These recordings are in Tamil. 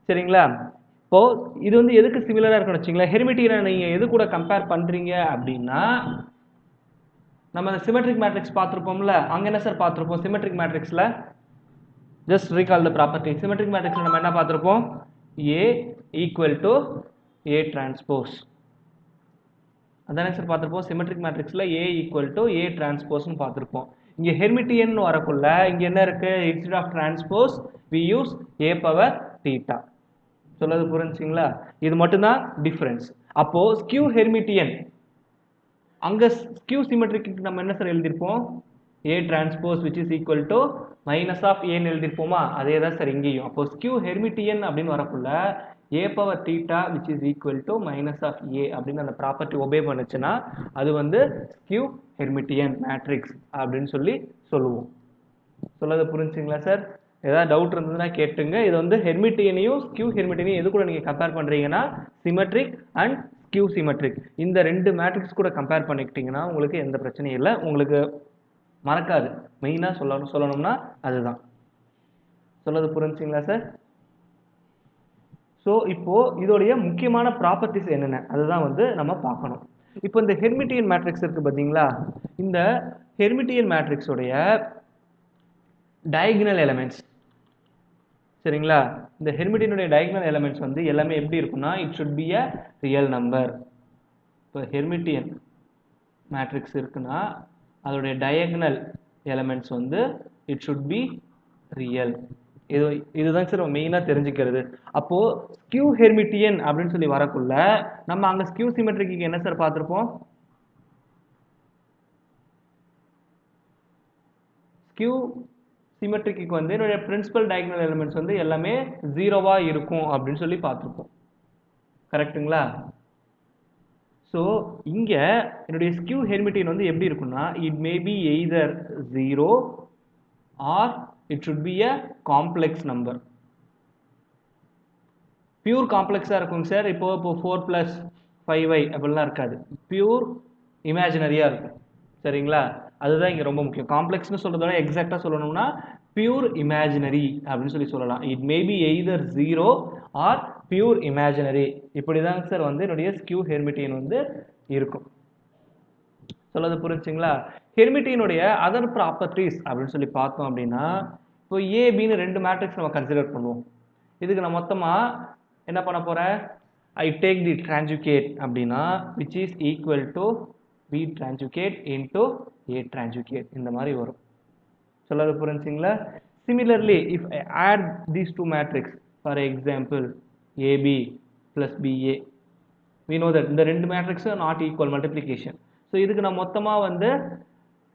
சரிங்களா? இப்போ இது வந்து எதுக்கு சிமிலரா இருக்குன்னு வச்சுங்களேன், ஹெர்மிட்டியனை நீங்க எது கூட கம்பேர் பண்றீங்க அப்படின்னா, நம்ம அந்த சிமெட்ரிக் மேட்ரிக்ஸ் பார்த்திருப்போம்ல, அங்க என்ன சார் பார்த்திருப்போம் சிமெட்ரிக் மேட்ரிக்ஸ்ல? Just recall the property. Symmetric மேட்ரிக்ஸ்ல நம்ம என்ன பார்த்திருப்போம்? A equal to A transpose. அதானே சார் பார்த்திருப்போம். சிமெட்ரிக் மேட்ரிக்ஸ்ல A equal to A transpose பார்த்திருப்போம். இங்க ஹெர்மிட்டியன் வரக்குள்ள இங்க என்ன இருக்கு? instead of transpose we use A power theta. சொல்றது புரிஞ்சுங்களா? இது மட்டும் தான் டிஃபரன்ஸ். அப்போ ஸ்கியூ ஹெர்மிட்டியன் அங்க ஸ்கியூ சிமெட்ரிக்கு நம்ம என்ன sir எழுதிருப்போம்? A transpose which is equal to minus of A ன்னு எழுதிருப்போமா? அதே தான் சார் இங்கேயும். அப்போ ஸ்கியூ ஹெர்மிட்டியன் அப்படின்னு வரக்குள்ள A power theta which is equal to minus of A அப்படின்னு அந்த ப்ராப்பர்ட்டி ஒபே பண்ணுச்சுன்னா அது வந்து ஸ்கியூ ஹெர்மிட்டியன் மேட்ரிக்ஸ் அப்படின்னு சொல்லி சொல்லுவோம். சொல்லது புரிஞ்சுங்களா சார்? ஏதாவது டவுட் இருந்ததுன்னா கேட்டுங்க. இது வந்து ஹெர்மிட்டியனையும் ஸ்கியூ ஹெர்மிட்டியனையும் எது கூட நீங்க கம்பேர் பண்றீங்கன்னா சிமெட்ரிக் அண்ட் ஸ்கியூ சிமெட்ரிக் இந்த ரெண்டு மேட்ரிக்ஸ் கூட கம்பேர் பண்ணிக்கிட்டீங்கன்னா உங்களுக்கு எந்த பிரச்சனையும் இல்லை, உங்களுக்கு மறக்காது. மெயினா சொல்லணும்னா அதுதான். சொல்லது புரிஞ்சுங்களா சார்? ஸோ இப்போ இதோடைய முக்கியமான ப்ராப்பர்ட்டிஸ் என்னென்ன அதுதான் வந்து நம்ம பார்க்கணும். இப்போ இந்த ஹெர்மிட்டியன் மேட்ரிக்ஸ் இருக்கு பார்த்தீங்களா, இந்த ஹெர்மிட்டியன் மேட்ரிக்ஸோடைய டயகனல் எலமெண்ட்ஸ் சரிங்களா, இந்த ஹெர்மிட்டியனுடைய டயகனல் எலமெண்ட்ஸ் வந்து எல்லாமே எப்படி இருக்கும்னா it should be a real number. இப்போ ஹெர்மிட்டியன் மேட்ரிக்ஸ் இருக்குன்னா அதோடைய டயகனல் எலமெண்ட்ஸ் வந்து இட் ஷுட் பி ரியல். இதுதான் சார் மெயினாக தெரிஞ்சுக்கிறது. அப்போ ஸ்கியூ ஹெர்மிட்டியன் அப்படின்னு சொல்லி வரக்குள்ள நம்ம அங்க ஸ்கியூ சிமெட்ரிக்கு என்ன சார் பார்த்திருப்போம்? ஸ்கியூ சிமெட்ரிக்கு வந்து என்னுடைய பிரின்சிபல் டயகனல் எலிமெண்ட்ஸ் வந்து எல்லாமே ஜீரோவா இருக்கும் அப்படின்னு சொல்லி பார்த்திருப்போம். கரெக்ட்டுங்களா? ஸோ இங்க என்னுடைய ஸ்கியூ ஹெர்மிட்டியன் வந்து எப்படி இருக்கும்னா it may be either 0 or it should be a complex number. Pure காம்ப்ளெக்ஸா இருக்குங்க சார். இப்போ 4 + 5y அப்படிலாம் இருக்காது, பியூர் இமேஜினரியா இருக்கும். சரிங்களா? அதுதான் இங்க ரொம்ப முக்கியம். காம்ப்ளெக்ஸ்னு சொல்றதோட எக்ஸாக்டா சொல்லணும்னா பியூர் இமேஜினரி அப்படின்னு சொல்லி சொல்லலாம். It may be either 0 or pure imaginary. இப்படிதாங்க சார் வந்து என்னுடைய ஸ்கியூ ஹெர்மிட்டியன் வந்து இருக்கும். சொல்லது புரிஞ்சுங்களா? ஹெர்மிட்டியனுடைய அதர் ப்ராப்பர்ட்டிஸ் அப்படின்னு சொல்லி பார்த்தோம் அப்படின்னா இப்போ ஏபின்னு ரெண்டு மேட்ரிக்ஸ் நம்ம கன்சிடர் பண்ணுவோம். இதுக்கு நான் மொத்தமா என்ன பண்ண போறேன்? ஐ டேக் தி டிரான்ஜுகேட் அப்படின்னா which is equal to B transucate into A transucate இந்த மாதிரி வரும். சொல்லது புரிஞ்சுங்களா? Similarly, if I add these two matrix, for example AB plus BA, we know that இந்த ரெண்டு matrix not equal multiplication. So இதுக்கு நான் மொத்தமா வந்து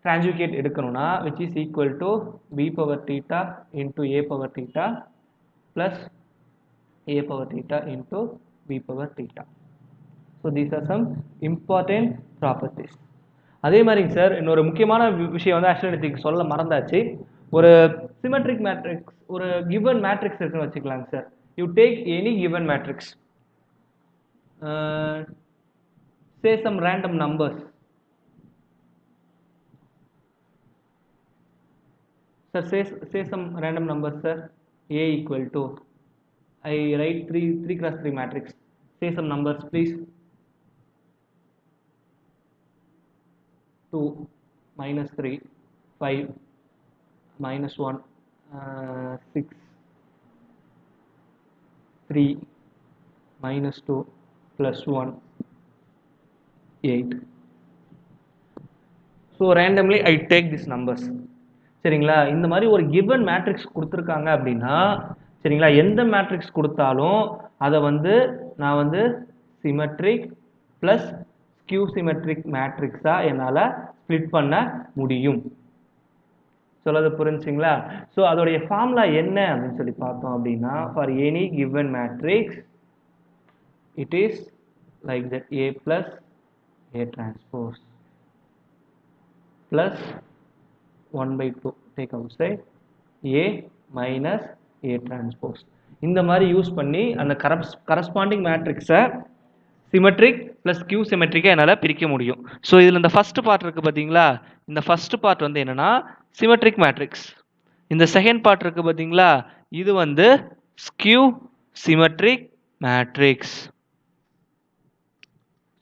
டிரான்ஜுகேட் எடுக்கணும்னா which is equal to B power theta into A power theta plus A power theta into B power theta. So these are some important properties. அதே மாதிரிங்க சார் இன்னொரு முக்கியமான விஷயம் வந்து ஆக்சுவலி எனக்கு சொல்ல மறந்தாச்சு. ஒரு சிமெட்ரிக் மேட்ரிக்ஸ் ஒரு கிவன் மேட்ரிக்ஸ் இருக்குன்னு வச்சுக்கலாங்க sir. You take any given matrix, say some random numbers. Sir, say some random numbers, sir. A equal to, I write 3 cross 3 matrix. Say some numbers, please. 2 minus 3 5 minus 1 6 3 minus 2 plus 1 8. So randomly I take these numbers. சரிங்களா? இந்த மாதிரி ஒரு given மேட்ரிக்ஸ் கொடுத்துருக்காங்க அப்படின்னா சரிங்களா, எந்த மேட்ரிக்ஸ் கொடுத்தாலும் அதை வந்து நான் வந்து சிமெட்ரிக் பிளஸ் ஸ்கியூ சிமெட்ரிக் மேட்ரிக்ஸா என்னால் ஸ்ப்ளிட் பண்ண முடியும். சொல்லது புரிஞ்சுங்களா? ஸோ அதோடைய ஃபார்முலா என்ன அப்படின்னு சொல்லி பார்த்தோம் அப்படின்னா for any given matrix it is like that A plus A transpose plus 1/2 take outside A minus A transpose. இந்த மாதிரி யூஸ் பண்ணி அந்த கரஸ்பாண்டிங் மேட்ரிக்ஸை சிமெட்ரிக் பிளஸ் கியூ சிமெட்ரிக்கா என்னால் பிரிக்க முடியும். ஸோ இதில் இந்த ஃபர்ஸ்ட் பார்ட் இருக்கு பார்த்தீங்களா, இந்த ஃபர்ஸ்ட் பார்ட் வந்து என்னன்னா சிமெட்ரிக் மேட்ரிக்ஸ். இந்த செகண்ட் பார்ட் இருக்கு பார்த்தீங்களா, இது வந்து ஸ்கியூ சிமெட்ரிக் மேட்ரிக்ஸ்.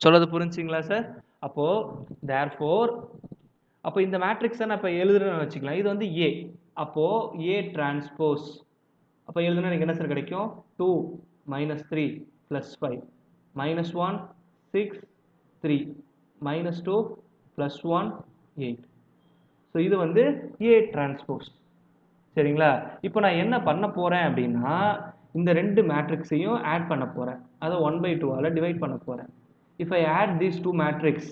சொல்றது புரிஞ்சுங்களா சார்? அப்போ therefore அப்போ இந்த மேட்ரிக்ஸை நான் இப்போ எழுதுறேன்னு வச்சுக்கலாம். இது வந்து ஏ. அப்போ ஏ டிரான்ஸ்போஸ் அப்போ எழுதுனா எனக்கு என்ன சார் கிடைக்கும்? 2 - 3 + 5 -1 6 3 -2 + 1 8. ஸோ இது வந்து ஏ டிரான்ஸ்போஸ். சரிங்களா? இப்போ நான் என்ன பண்ண போறேன் அப்படின்னா இந்த ரெண்டு மேட்ரிக்ஸையும் ஆட் பண்ண போறேன். அதை 1/2 டிவைட் பண்ண போறேன். If I add these two matrix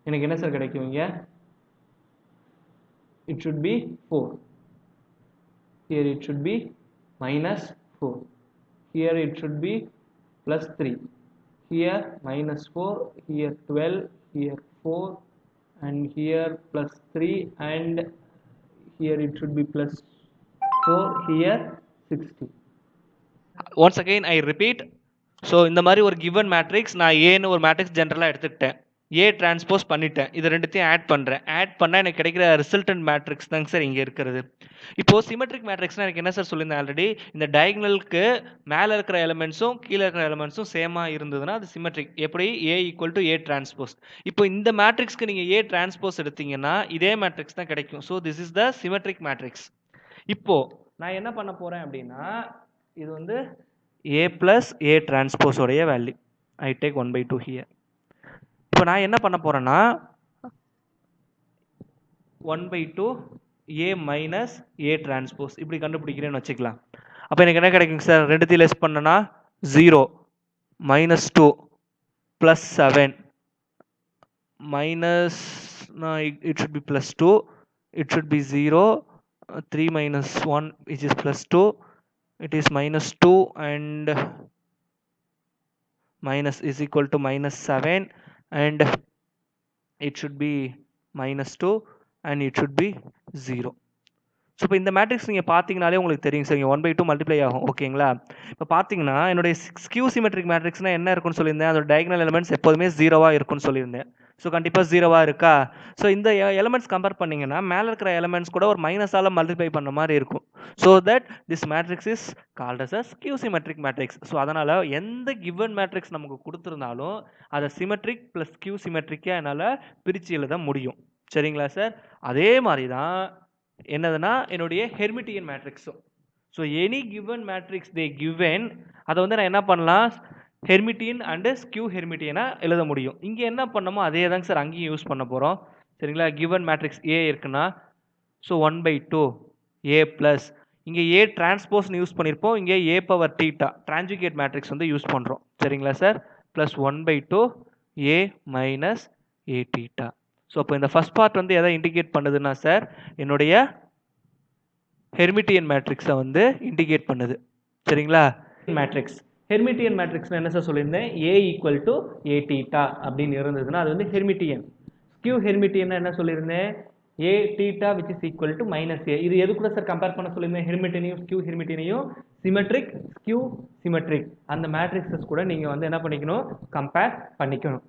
எனக்கு என்ன சார் கிடைக்கும்? இங்க it should be 4. Here it should be -4. Here it should be +3. Here -4. Here 12. Here 4. And here +3. And here it should be +4. Here 60. Once again I repeat. So இந்த மாதிரி ஒரு கிவன் மேட்ரிக்ஸ் நான் ஏன்னு ஒரு மேட்ரிக்ஸ் ஜென்ரலாக எடுத்துக்கிட்டேன். ஏ டிரான்ஸ்போஸ் பண்ணிட்டேன். இது ரெண்டுத்தையும் ஆட் பண்ணுறேன். ஆட் பண்ணால் எனக்கு கிடைக்கிற ரிசல்டன்ட் மேட்ரிக்ஸ் தாங்க சார் இங்கே இருக்கிறது. இப்போது சிமெட்ரிக் மேட்ரிக்ஸ்னால் எனக்கு என்ன சார் சொல்லியிருந்தேன் ஆல்ரெடி? இந்த டயகனலுக்கு மேலே இருக்கிற எலமெண்ட்ஸும் கீழே இருக்கிற எலமெண்ட்ஸும் சேமாக இருந்ததுன்னா அது சிமெட்ரிக். எப்படி? ஏ = ஏ டிரான்ஸ்போஸ். இப்போ இந்த மேட்ரிக்ஸ்க்கு நீங்கள் ஏ டிரான்ஸ்போஸ் எடுத்தீங்கன்னா இதே மேட்ரிக்ஸ் தான் கிடைக்கும். So this is the symmetric matrix. இப்போது நான் என்ன பண்ண போகிறேன் அப்படின்னா இது வந்து A plus A transpose உடைய வேல்யூ. I take 1/2 here. இப்போ நான் என்ன பண்ண போறேன்னா 1/2 A minus A transpose இப்படி கண்டுபிடிக்கிறேன்னு வச்சுக்கலாம். அப்போ எனக்கு என்ன கிடைக்கும் சார்? ரெண்டுத்தையும் லெஸ் பண்ணனா 0 -2 +7 minus it should be +2, it should be 0 3 - 1 which is +2. It is -2 and minus is equal to -7 and it should be -2 and it should be 0. So இப்போ இந்த மேட்ரிக்ஸ் நீங்கள் பார்த்தீங்கனாலே உங்களுக்கு தெரியும் சார். இங்கே 1/2 மல்டிப்ளை ஆகும். ஓகேங்களா? இப்போ பார்த்தீங்கன்னா என்னுடைய ஸ்கியூ சிமெட்ரிக் மேட்ரிக்ஸ்னால் என்ன இருக்குன்னு சொல்லியிருந்தேன்? அதோட டயகனல் எலிமெண்ட்ஸ் எப்போதுமே 0வாக இருக்குன்னு சொல்லியிருந்தேன். ஸோ கண்டிப்பாக 0வாக இருக்கா? ஸோ இந்த எலிமெண்ட்ஸ் கம்பேர் பண்ணிங்கன்னா மேலே இருக்கிற எலிமெண்ட்ஸ் கூட ஒரு மைனஸால் மல்டிப்ளை பண்ண மாதிரி இருக்கும். So that this matrix is called as a skew symmetric matrix. So அதனால் எந்த கிவன் மேட்ரிக்ஸ் நமக்கு கொடுத்துருந்தாலும் அதை சிமெட்ரிக் ப்ளஸ் ஸ்கியூ சிமெட்ரிக்காக என்னால் பிரித்து எழுத முடியும். சரிங்களா சார்? அதே மாதிரி தான் என்னதுன்னா என்னுடைய ஹெர்மிட்டியன் மேட்ரிக்ஸும். So any given matrix they given அதை வந்து நான் என்ன பண்ணலாம்? ஹெர்மிட்டியன் அண்டு ஸ்கியூ ஹெர்மிட்டியனாக எழுத முடியும். இங்கே என்ன பண்ணமோ அதே தாங்க சார் அங்கேயும் யூஸ் பண்ண போகிறோம். சரிங்களா? கிவன் மேட்ரிக்ஸ் ஏ இருக்குன்னா ஸோ 1/2 ஏ ப்ளஸ் இங்கே ஏ டிரான்ஸ்போஸ்னு யூஸ் பண்ணியிருப்போம். இங்கே ஏ பவர் தீட்டா டிரான்ஜுகேட் மேட்ரிக்ஸ் வந்து யூஸ் பண்ணுறோம். சரிங்களா சார்? ப்ளஸ் 1/2 ஏ மைனஸ் ஏ தீட்டா. ஸோ அப்போ இந்த ஃபஸ்ட் பார்ட் வந்து எதை இண்டிகேட் பண்ணுதுன்னா சார் என்னுடைய ஹெர்மிட்டியன் மேட்ரிக்ஸை வந்து இண்டிகேட் பண்ணுது. சரிங்களா? மேட்ரிக்ஸ் ஹெர்மிட்டியன் மேட்ரிக்ஸ் என்ன சார் சொல்லியிருந்தேன்? ஏ = ஏ தீட்டா அப்படின்னு இருந்ததுன்னா அது வந்து ஹெர்மிட்டியன். ஸ்கியூ ஹெர்மிட்டியன் என்ன சொல்லியிருந்தேன்? ஏ theta which is equal to -a. இது எது கூட சார் கம்பேர் பண்ண சொல்லியிருந்தேன்? ஹெர்மிட்டியனையும் ஸ்கியூ ஹெர்மிட்டியனையும் சிமெட்ரிக் ஸ்கியூ சிமெட்ரிக் அந்த மேட்ரிக்ஸஸ் கூட நீங்கள் வந்து என்ன பண்ணிக்கணும்? கம்பேர் பண்ணிக்கணும்.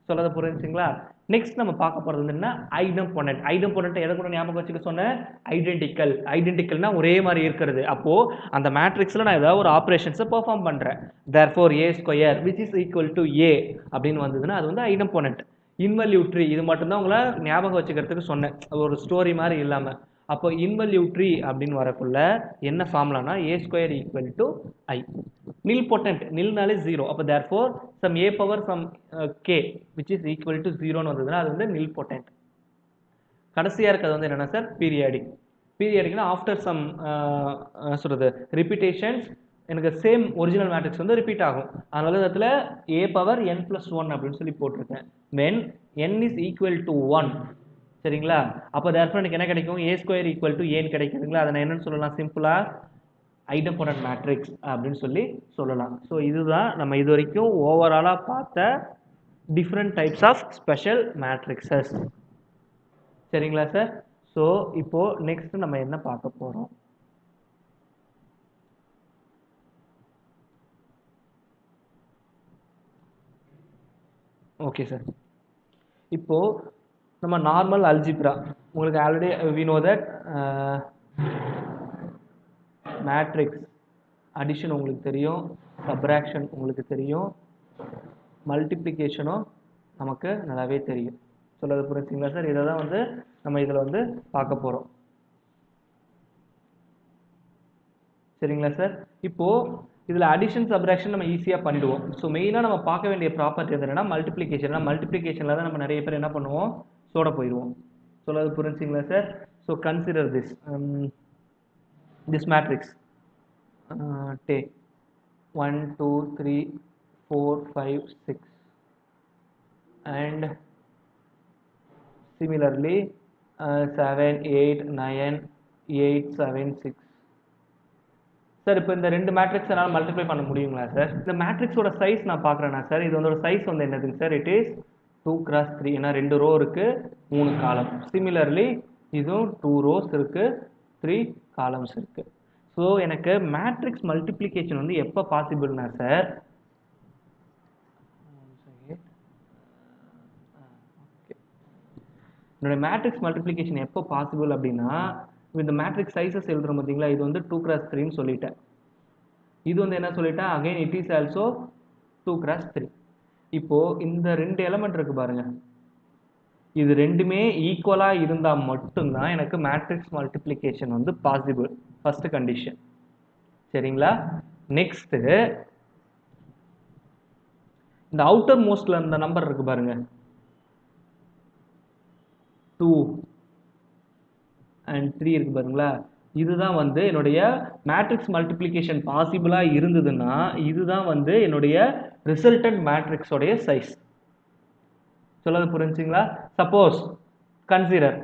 சொல்லதை புரிஞ்சுங்களா? நெக்ஸ்ட் நம்ம பார்க்க போகிறது வந்து என்ன? ஐடம்போனன்ட். ஐடம்போனன்ட் எதை கூட ஞாபகம் வச்சுக்க சொன்னேன்? ஐடென்டிக்கல். ஐடென்டிக்கல்னா ஒரே மாதிரி இருக்கிறது. அப்போ அந்த மேட்ரிக்ஸில் நான் ஏதாவது ஒரு ஆப்ரேஷன்ஸை பெர்ஃபார்ம் பண்ணுறேன். Therefore a² which is equal to a அப்படின்னு வந்ததுன்னா அது வந்து ஐடம்போனன்ட். இன்வல்யூட்ரி இது மட்டும்தான் உங்களை ஞாபகம் வச்சுக்கிறதுக்கு சொன்னேன், ஒரு ஸ்டோரி மாதிரி இல்லாமல். அப்போ இன்வல்யூட்ரி அப்படின்னு வரக்குள்ள என்ன ஃபார்முலானா a² = I. நில் பொட்டன்ட். நில்னாலே 0. அப்போ therefore some a power some k which is equal to 0ன்னு வந்ததுன்னா அது வந்து நில் பொட்டன்ட். கடைசியாக இருக்கிறது வந்து என்னென்னா சார்? பீரியாடிக். பீரியாடிக்னா ஆஃப்டர் சம் சொல்கிறது ரிப்பீட்டேஷன்ஸ் எனக்கு சேம் ஒரிஜினல் மேட்ரிக்ஸ் வந்து ரிப்பீட் ஆகும். அதனால இடத்துல a⁻n+1 அப்படின்னு சொல்லி போட்டிருக்கேன். when n is equal to 1. சரிங்களா? அப்போ தேர்ஃபோர் எனக்கு என்ன கிடைக்கும்? a² = a கிடைக்குதுங்களா? அதை நான் என்னன்னு சொல்லலாம்? சிம்பிளாக ஐடம்போனன்ட் மேட்ரிக்ஸ் அப்படின்னு சொல்லி சொல்லலாம். ஸோ இதுதான் நம்ம இது வரைக்கும் ஓவராலாக பார்த்த different types of special matrices. சரிங்களா சார்? ஸோ இப்போது நெக்ஸ்ட் நம்ம என்ன பார்க்க போகிறோம்? Okay sir. இப்போது நம்ம நார்மல் அல்ஜிப்ரா உங்களுக்கு already we know that matrix addition உங்களுக்கு தெரியும், சப்ராக்ஷன் உங்களுக்கு தெரியும், மல்டிப்ளிகேஷனும் நமக்கு நல்லாவே தெரியும். சொல்றது புரிஞ்சுங்களா சார்? இதை தான் வந்து நம்ம இதில் வந்து பார்க்க போகிறோம். சரிங்களா சார்? இப்போது இதில் அடிஷன் சப்ராக்ஷன் நம்ம ஈஸியாக பண்ணிடுவோம். ஸோ மெயினாக நம்ம பார்க்க வேண்டிய ப்ராப்பர்ட்டி என்னன்னா மல்டிப்ளிகேஷன். மல்டிப்ளிகேஷனில் தான் நம்ம நிறைய பேர் என்ன பண்ணுவோம், சோட போயிடுவோம். சொல்றது புரிஞ்சுங்களா sir? So consider this matrix. Take 1 2 3 4 5 6 and similarly 7 8 9 8 7 6. Sir இப்போ இந்த ரெண்டு மேட்ரிக்ஸ் என்னால் மல்டிப்ளை பண்ண முடியுங்களா சார்? இந்த மேட்ரிக்ஸோட சைஸ் நான் பார்க்குறேன்னா சார், இது வந்து ஒரு சைஸ் வந்து என்னதுங்க சார்? It is 2x3. ஏன்னா 2 ரோ இருக்கு, 3 காலம். சிமிலர்லி இதுவும் 2 ரோஸ் இருக்கு, 3 காலம்ஸ் இருக்கு. ஸோ எனக்கு மேட்ரிக்ஸ் மல்டிப்ளிகேஷன் வந்து எப்போ பாசிபிள்னா சார், என்னோட மேட்ரிக்ஸ் மல்டிப்ளிகேஷன் எப்போ பாசிபிள் அப்படின்னா, இந்த மேட்ரிக்ஸ் சைஸஸ் எழுதுறோம் பார்த்தீங்களா, இது வந்து 2x3ன்னு சொல்லிட்டேன். இது வந்து என்ன சொல்லிட்டேன், again it is also 2x3. இப்போ இந்த ரெண்டு எலமெண்ட் இருக்கு பாருங்க, இது ரெண்டுமே ஈக்குவலா இருந்தா மட்டும்தான் எனக்கு மேட்ரிக்ஸ் மல்டிப்ளிகேஷன் வந்து பாசிபிள். First condition. சரிங்களா? நெக்ஸ்ட் இந்த அவுட்டர் மோஸ்ட்ல இந்த நம்பர் இருக்கு பாருங்க, 2 and 3 இருக்கு பாருங்களா, இதுதான் வந்து என்னுடைய மேட்ரிக்ஸ் மல்டிப்ளிகேஷன் பாசிபிளா இருந்ததுன்னா இதுதான் வந்து என்னுடைய ரிசல்டன்ட் மேட்ரிக்ஸோடைய சைஸ். சொல்றது புரிஞ்சுங்களா? Suppose consider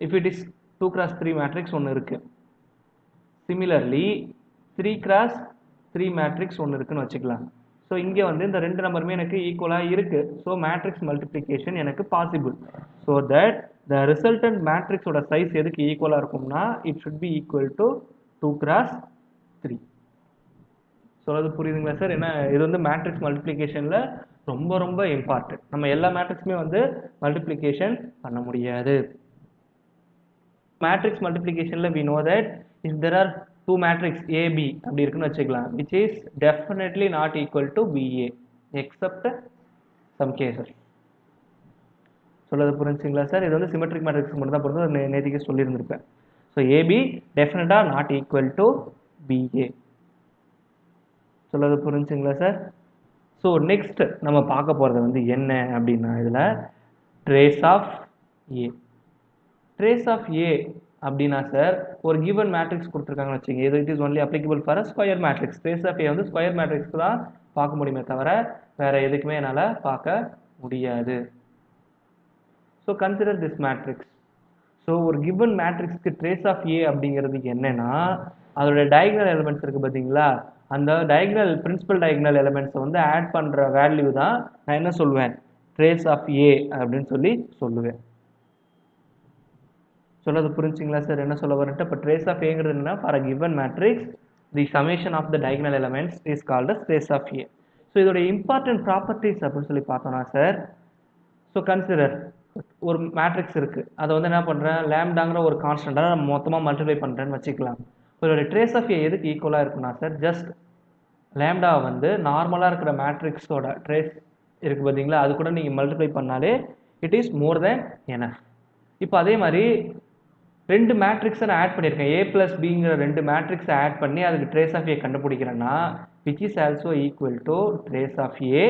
if it is 2x3 matrix ஒன்று இருக்கு, சிமிலர்லி 3x3 மேட்ரிக்ஸ் ஒன்று இருக்குன்னு வச்சுக்கலாம். ஸோ இங்கே வந்து இந்த ரெண்டு நம்பருமே எனக்கு ஈக்குவலாக இருக்கு. ஸோ மேட்ரிக்ஸ் மல்டிப்ளிகேஷன் எனக்கு possible. So that the resultant மேட்ரிக்ஸோட சைஸ் எதுக்கு ஈக்குவலாக இருக்கும்னா it should be equal to 2x3. சொல்றது புரியுதுங்களா சார்? ஏன்னா இது வந்து மேட்ரிக்ஸ் மல்டிப்ளிகேஷனில் ரொம்ப ரொம்ப இம்பார்ட்டன்ட். நம்ம எல்லா மேட்ரிக்ஸுமே வந்து மல்டிப்ளிகேஷன் பண்ண முடியாது. மேட்ரிக்ஸ் மல்டிப்ளிகேஷனில் we know that if there are two matrix AB அப்படி இருக்குன்னு வச்சுக்கலாம், which is definitely not equal to BA except some cases. சொல்றது புரிஞ்சுங்களா சார்? இது வந்து சிமெட்ரிக் மேட்ரிக்ஸ் மட்டும் தான் பொறுத்து நேதிக்கு சொல்லியிருந்திருப்பேன். ஸோ ஏபி டெஃபினட்டாக நாட் ஈக்குவல் டு பிஏ. சொல்றது புரிஞ்சுங்களா சார்? ஸோ நெக்ஸ்ட் நம்ம பார்க்க போகிறது வந்து என்ன அப்படின்னா, இதில் trace of A. Trace of A அப்படின்னா சார், ஒரு கிவன் மேட்ரிக்ஸ் கொடுத்துருக்காங்கன்னு வச்சுங்க, இது it is only applicable for a square matrix. Trace of A வந்து ஸ்கொயர் மேட்ரிக்ஸ்க்கு தான் பார்க்க முடியுமே தவிர வேற எதுக்குமே என்னால் பார்க்க முடியாது. So consider this matrix. So ஒரு கிவன் மேட்ரிக்ஸ்க்கு ட்ரேஸ் ஆஃப் ஏ அப்படிங்கிறது என்னன்னா, அதோட டயகனல் எலிமெண்ட்ஸ் இருக்கு பார்த்தீங்களா, அந்த டயகனல் பிரின்சிபல் டயகனல் எலிமெண்ட்ஸை வந்து ஆட் பண்ணுற வேல்யூ தான் நான் என்ன சொல்லுவேன், ட்ரேஸ் ஆஃப் ஏ அப்படின்னு சொல்லி சொல்லுவேன். சொல்றது புரிஞ்சுங்களா சார்? என்ன சொல்ல வரேன்ட்டு, இப்போ ட்ரேஸ் ஆஃப் ஏங்கிறது என்னன்னா, for a given matrix the summation of the diagonal elements is called as trace of A. So இதோட இம்பார்ட்டன்ட் ப்ராப்பர்ட்டிஸ் அப்படின்னு சொல்லி பார்த்தோம்னா சார், ஸோ கன்சிடர் ஒரு மேட்ரிக்ஸ் இருக்கு, அதை வந்து என்ன பண்றேன், லேம்டாங்கிற ஒரு கான்ஸ்டன்டாக நம்ம மொத்தமாக மல்டிப்ளை பண்றேன்னு வச்சுக்கலாம். இதோட ட்ரேஸ் ஆஃப் ஏ எதுக்கு ஈக்குவலாக இருக்குன்னா சார், ஜஸ்ட் லேம்டா வந்து நார்மலாக இருக்கிற மேட்ரிக்ஸோட ட்ரேஸ் இருக்கு பார்த்தீங்களா, அது கூட நீங்கள் மல்டிப்ளை பண்ணாலே it is more than enough. இப்போ அதே மாதிரி ரெண்டு மேட்ரிக்ஸை நான் ஆட் பண்ணியிருக்கேன், ஏ பிளஸ் பிங்கிற ரெண்டு மேட்ரிக்ஸை ஆட் பண்ணி அதுக்கு ட்ரேஸ் ஆஃப் ஏ கண்டுபிடிக்கிறேன்னா which is also equal to trace of A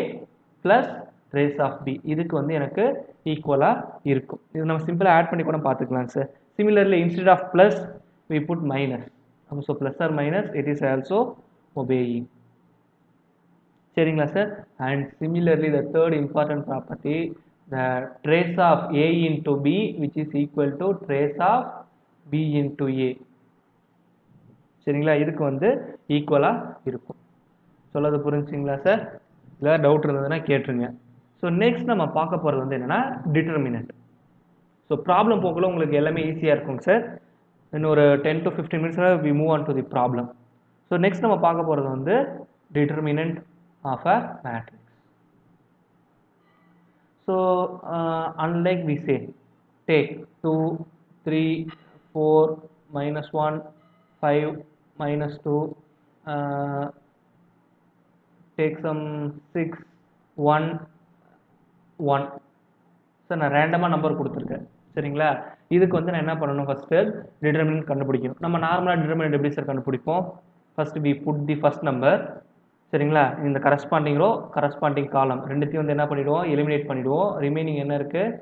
plus trace of B. இதுக்கு வந்து எனக்கு ஈக்குவலாக இருக்கும். இது நம்ம சிம்பிளாக ஆட் பண்ணி கூட பார்த்துக்கலாம் sir. Similarly instead of plus we put minus. So plus or minus it is also obeying. சரிங்களா sir? And similarly the third important property, the trace of A into B which is equal to trace of B into A. சரிங்களா? இதுக்கு வந்து ஈக்குவலாக இருக்கும். சொல்லது புரிஞ்சுங்களா சார்? இல்லை டவுட் இருந்ததுன்னா கேட்டுருங்க. ஸோ நெக்ஸ்ட் நம்ம பார்க்க போகிறது வந்து என்னென்னா டிட்டர்மினன்ட். ஸோ ப்ராப்ளம் போக்குள்ள உங்களுக்கு எல்லாமே ஈஸியாக இருக்குங்க சார். இன்னொரு 10 to 15 மினிட்ஸில் we move on to the problem. So next நம்ம பார்க்க போகிறது வந்து determinant of a matrix. So unlike we say, take 2, 3, 4, -1, 5, -2, take some 6 1 1. Sir நான் ரேண்டமாக நம்பர் கொடுத்துருக்கேன் சரிங்களா. இதுக்கு வந்து நான் என்ன பண்ணணும், ஃபஸ்ட்டு டிட்டர்மினன்ட் கண்டுபிடிக்கணும். நம்ம நார்மலாக டிட்டர்மினன்ட் எப்படி சார் கண்டுபிடிப்போம், first we put the first number சரிங்களா. இந்த கரஸ்பாண்டிங் ரோ கரஸ்பாண்டிங் காலம் ரெண்டுத்தையும் வந்து என்ன பண்ணிவிடுவோம், எலிமினேட் பண்ணிவிடுவோம். ரிமைனிங் என்ன இருக்குது,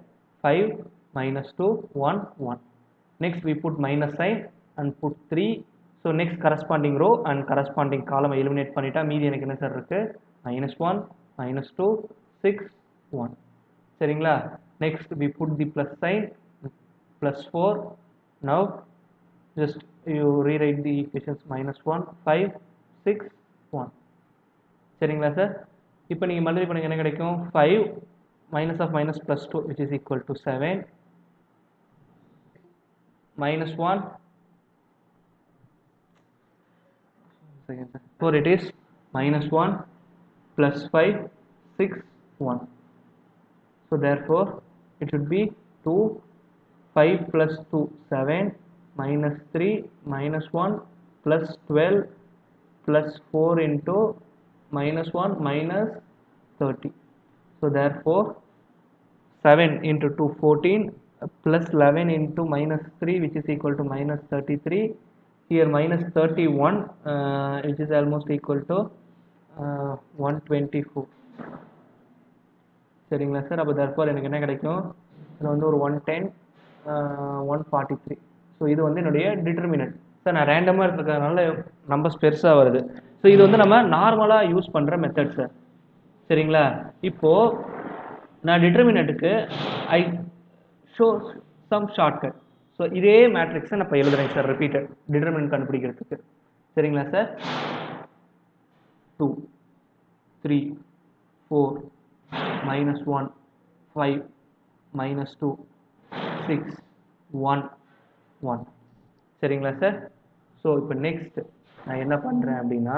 5 -2 1 1. Next we put minus sign and put 3. So next corresponding row and corresponding column eliminate பண்ணிட்டா மீதி எனக்கு என்ன சார் இருக்குது, -1 -2 6 1 சரிங்களா. Next we put the plus sign +4. now just you rewrite the equations -1 5 6 1 சரிங்களா சார். இப்போ நீங்கள் மல்டிப்ளை பண்ணுங்க என்ன கிடைக்கும், 5 minus of minus plus 2 which is equal to 7 -1 4 it is -1 plus 5 6 1. so therefore it should be 2 5 plus 2 7 minus 3 minus 1 plus 12 plus 4 into minus 1 minus 30. so therefore 7 into 2 14 plus 11 into minus 3 which is equal to minus 33. here minus 31 which is almost equal to 124 சரிங்களா சார். அப்போ therefore எனக்கு என்ன கிடைக்கும், இதில் வந்து ஒரு 110 143. ஸோ இது வந்து என்னுடைய டிட்டர்மினன்ட் சார். நான் ரேண்டமாக இருக்கிறதுனால நம்பர்ஸ் பெருசாக வருது. ஸோ இது வந்து நம்ம நார்மலாக யூஸ் பண்ணுற மெத்தட் சார் சரிங்களா. இப்போது நான் டிட்டர்மினன்ட்டுக்கு I show some shortcut. So இதே மேட்ரிக்ஸை நான் இப்போ எழுதுறேன் சார், ரிப்பீட்டட் டிட்டர்மினன்ட் கண்டுபிடிக்கிறதுக்கு சரிங்களா சார். 2 3 4 -1 5 -2 6 1 1 சரிங்களா சார். ஸோ இப்போ நெக்ஸ்ட் நான் என்ன பண்ணுறேன் அப்படின்னா,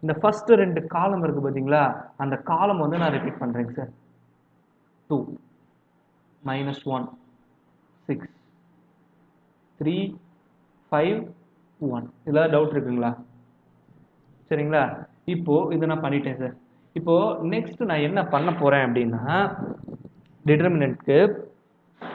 இந்த ஃபஸ்ட்டு 2 காலம் இருக்குது பார்த்தீங்களா, அந்த காலம் வந்து நான் ரிப்பீட் பண்ணுறேங்க சார். 2 -1 6 3 5 1. இதில் டவுட் இருக்குங்களா சரிங்களா. இப்போது இதை நான் பண்ணிட்டேன் சார். இப்போது நெக்ஸ்ட் நான் என்ன பண்ண போகிறேன் அப்படின்னா, டிட்டர்மினன்ட்க்கு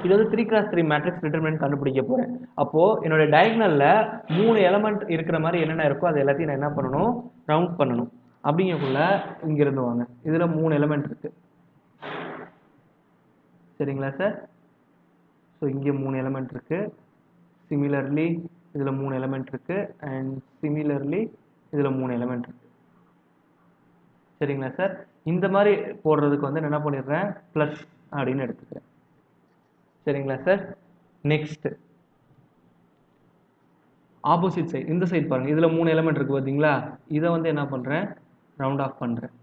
இது வந்து 3x3 மேட்ரிக்ஸ் டிட்டர்மினன்ட் கண்டுபிடிக்க போகிறேன். அப்போது என்னோட டயகனலில் 3 எலமெண்ட் இருக்கிற மாதிரி என்னென்ன இருக்கோ அது எல்லாத்தையும் நான் என்ன பண்ணணும், ரவுண்ட் பண்ணணும். அப்படிங்கக்குள்ள இங்கிருந்து வாங்க, இதில் 3 எலமெண்ட் இருக்குது சரிங்களா சார். ஸோ இங்கே 3 எலமெண்ட் இருக்குது. சிமிலர்லி இதில் 3 எலமெண்ட் இருக்குது அண்ட் சிமிலர்லி இதில் 3 எலமெண்ட் இருக்குது சரிங்களா சார். இந்த மாதிரி போடுறதுக்கு வந்து என்ன பண்ணிடுறேன், ப்ளஸ் அப்படின்னு எடுத்துக்கிறேன் சரிங்களா சார். நெக்ஸ்ட் ஆப்போசிட் சைடு, இந்த சைடு பாருங்கள், இதில் 3 எலமெண்ட் இருக்குது பார்த்தீங்களா, இதை வந்து என்ன பண்ணுறேன், ரவுண்ட் ஆஃப் பண்ணுறேன்.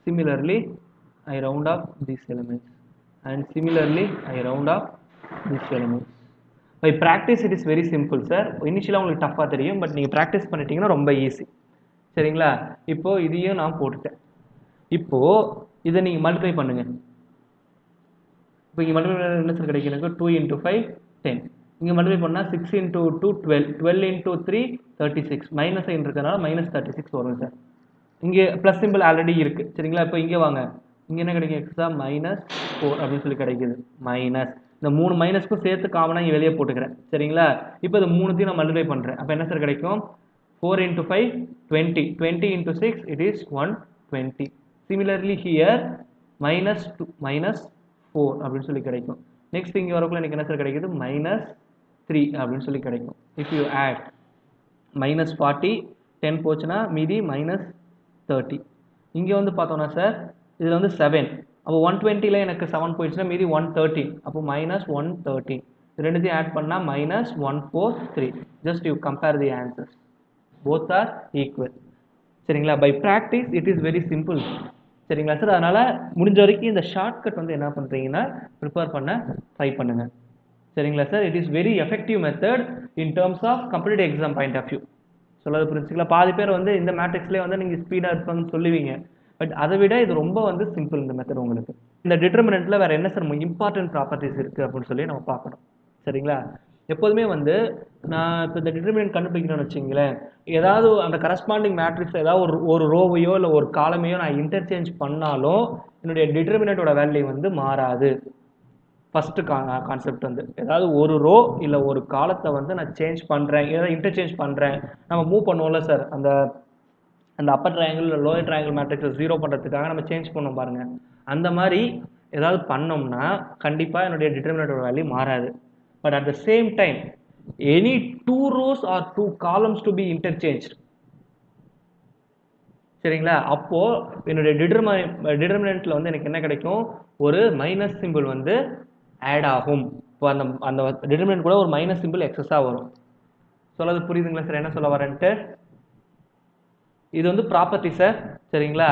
Similarly I round off these elements and similarly I round off these elements. by practice it is very simple sir. இனிஷியலாக உங்களுக்கு டஃப்பாக தெரியும், பட் நீங்கள் ப்ராக்டிஸ் பண்ணிட்டீங்கன்னா ரொம்ப ஈஸி சரிங்களா. இப்போது இதையும் நான் போட்டுட்டேன். இப்போது இதை நீங்கள் மல்டிப்ளை பண்ணுங்கள். இப்போ இங்கே மல்டிப்ளை என்ன சார் கிடைக்கும், 2 × 5 10. இங்கே மல்டிப்ளை பண்ணால் 6 × 2 12 12 × 3 36. மைனஸ் சைன் இருக்கிறதுனால -36 வரும் சார். இங்கே ப்ளஸ் சிம்பிள் ஆல்ரெடி இருக்குது சரிங்களா. இப்போ இங்கே வாங்க, இங்கே என்ன கிடைக்கும், எக்ஸா -4 அப்படின்னு சொல்லி கிடைக்குது. மைனஸ் இந்த 3 மைனஸ்க்கும் சேர்த்து காமனாக இங்கே வெளியே போட்டுக்கிறேன் சரிங்களா. இப்போ இது 3த்தையும் நான் மல்டிப்ளை பண்ணுறேன். அப்போ என்ன சார் கிடைக்கும், 4 × 5 20 20 × 6 it is 120. similarly here -4 அப்படின்னு சொல்லி கிடைக்கும். நெக்ஸ்ட் இங்கே வரக்குள்ள எனக்கு என்ன சார் கிடைக்குது, -3 அப்படின்னு சொல்லி கிடைக்கும். if you add -40 10 போச்சுன்னா மீதி -30. இங்கே வந்து பார்த்தோம்னா சார் இதில் வந்து 7, அப்போ 120ல் எனக்கு 7 போயிடுச்சுன்னா மீதி 113, அப்போ -113. ரெண்டுத்தையும் ஆட் பண்ணால் -143. just you compare the answers, both are equal சரிங்களா. By practice it is very simple சரிங்களா சார். அதனால் முடிஞ்ச வரைக்கும் இந்த ஷார்ட்கட் வந்து என்ன பண்ணுறீங்கன்னா ப்ரிப்பேர் பண்ண ட்ரை பண்ணுங்கள் சரிங்களா sir. It is very effective method in terms of competitive exam point of view. சொல்லது புரிஞ்சுக்கலாம். பாதி பேர் வந்து இந்த மேட்ரிக்ஸ்லேயே வந்து நீங்கள் ஸ்பீடாக இருப்பாங்கன்னு சொல்லுவீங்க, பட் அதை விட இது ரொம்ப வந்து சிம்பிள் இந்த மெத்தட் உங்களுக்கு. இந்த டிட்டர்மினன்ட்டில் வேறு என்ன சார் இம்பார்ட்டன்ட் ப்ராப்பர்ட்டிஸ் இருக்குது அப்படின்னு சொல்லி நம்ம பார்க்கணும் சரிங்களா. எப்போதுமே வந்து நான் இப்போ இந்த டிட்டர்மினன்ட் கண்டுபிடிக்கணும்னு வச்சுங்களேன், ஏதாவது அந்த கரஸ்பாண்டிங் மேட்ரிக்ஸ் ஏதாவது ஒரு ரோவையோ இல்லை ஒரு காலமையோ நான் இன்டர்சேஞ்ச் பண்ணாலும் என்னுடைய டிட்டர்மினன்ட்டோட வேல்யூ வந்து மாறாது. ஃபர்ஸ்ட் கான்செப்ட் வந்து ஏதாவது ஒரு ரோ இல்லை ஒரு காலத்தை வந்து நான் சேஞ்ச் பண்ணுறேன், ஏதாவது இன்டர்சேஞ்ச் பண்ணுறேன். நம்ம மூவ் பண்ணுவோம்ல சார், அந்த அந்த அப்பர் ட்ரையாங்கிள் இல்லை லோயர் ட்ரையாங்கிள் மேட்ரிக்ஸை ஜீரோ பண்ணுறதுக்காக நம்ம சேஞ்ச் பண்ணோம் பாருங்க. அந்த மாதிரி ஏதாவது பண்ணோம்னா கண்டிப்பாக என்னுடைய டிட்டர்மினன்ட்டோட வேல்யூ மாறாது. But at the same time any two rows or two columns to be interchange, சரிங்களா, அப்போ என்னுடைய டிட்டர்மினன்ட்ல வந்து எனக்கு என்ன கிடைக்கும், ஒரு மைனஸ் சிம்பிள் வந்து ஆட் ஆகும். இப்போ அந்த அந்த டிட்டர்மினன்ட் கூட ஒரு மைனஸ் சிம்பிள் எக்ஸஸாக வரும். சொல்லது புரியுதுங்களா சார் என்ன சொல்ல வரேன்ட்டு? இது வந்து ப்ராப்பர்ட்டி சார், சரிங்களா.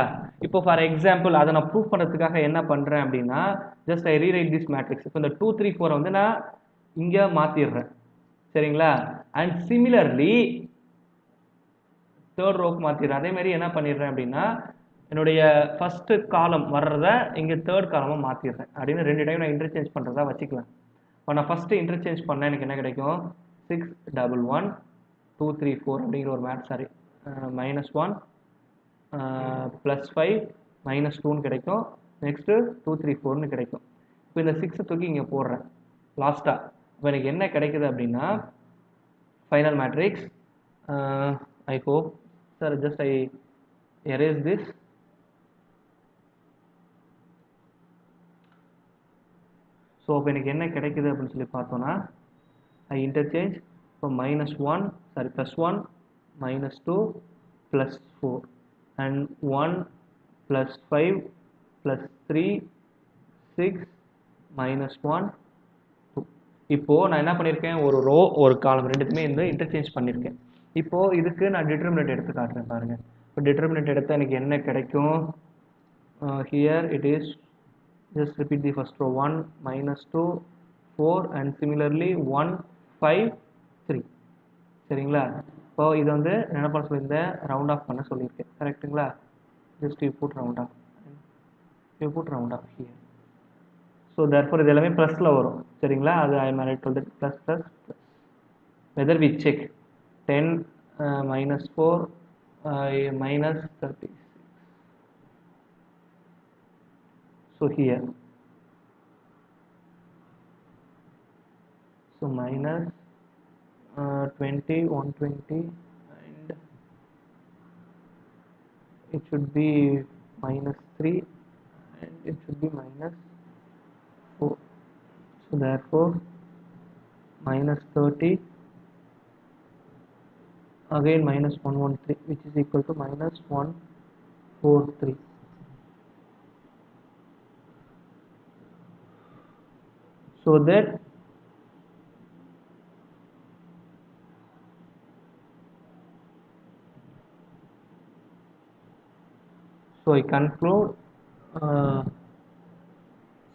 இப்போ ஃபார் எக்ஸாம்பிள் அதை நான் ப்ரூவ் பண்ணுறதுக்காக என்ன பண்ணுறேன் அப்படின்னா, just I rewrite this matrix. இப்போ இந்த 2 3 4 வந்து நான் இங்கே மாற்றிடுறேன், சரிங்களா. அண்ட் சிமிலர்லி தேர்ட் ரோக்கு மாற்றிடுறேன். அதே மாதிரி என்ன பண்ணிடுறேன் அப்படின்னா, என்னுடைய ஃபர்ஸ்ட் காலம் வர்றத இங்கே தேர்ட் காலமாக மாற்றிடுறேன். அப்படின்னு 2 டைம் நான் இன்டர்சேஞ்ச் பண்ணுறதா வச்சுக்கலாம். இப்போ நான் ஃபஸ்ட்டு இன்டர்சேஞ்ச் பண்ணேன், எனக்கு என்ன கிடைக்கும், 6 1 1 2 3 4 அப்படிங்கிற ஒரு மேட்ச், சாரி -1 +5 -2ன்னு கிடைக்கும். நெக்ஸ்ட்டு 2 3 4ன்னு கிடைக்கும். இப்போ இந்த 6 தூக்கி இங்கே போடுறேன் லாஸ்ட்டாக. இப்போ எனக்கு என்ன கிடைக்குது அப்படின்னா final matrix. I hope sir just I erase this. So இப்போ எனக்கு என்ன கிடைக்குது அப்படின்னு சொல்லி பார்த்தோன்னா, ஐ இன்டர்சேஞ்ச் இப்போ -1 சாரி +1 -2 +4 and 1 +5 +3 6 -1 2. இப்போது நான் என்ன பண்ணியிருக்கேன், ஒரு ரோ ஒரு காலம் ரெண்டுத்துமே இந்த இன்டர்சேஞ்ச் பண்ணியிருக்கேன். இப்போது இதுக்கு நான் டிட்டர்மினன்ட் எடுத்து காட்டுறேன் பாருங்கள். இப்போ டிட்டர்மினன்ட் எடுத்தால் எனக்கு என்ன கிடைக்கும், here it is, just repeat the first row, 1 -2 4 and similarly 1 5 3, சரிங்களா. இப்போ இது வந்து என்ன பண்ண சொல்லியிருந்தேன், ரவுண்ட் ஆஃப் பண்ண சொல்லியிருக்கேன், கரெக்டுங்களா. just you put round off here. so therefore இது எல்லாமே ப்ளஸில் வரும், சரிங்களா. அது ஐ மேலே twelve plus plus plus. Whether we check 10 -4 -36. so here, so minus 20 120 and it should be -3 and it should be -4. so therefore -30 again -113 which is equal to -143. so that so I conclude,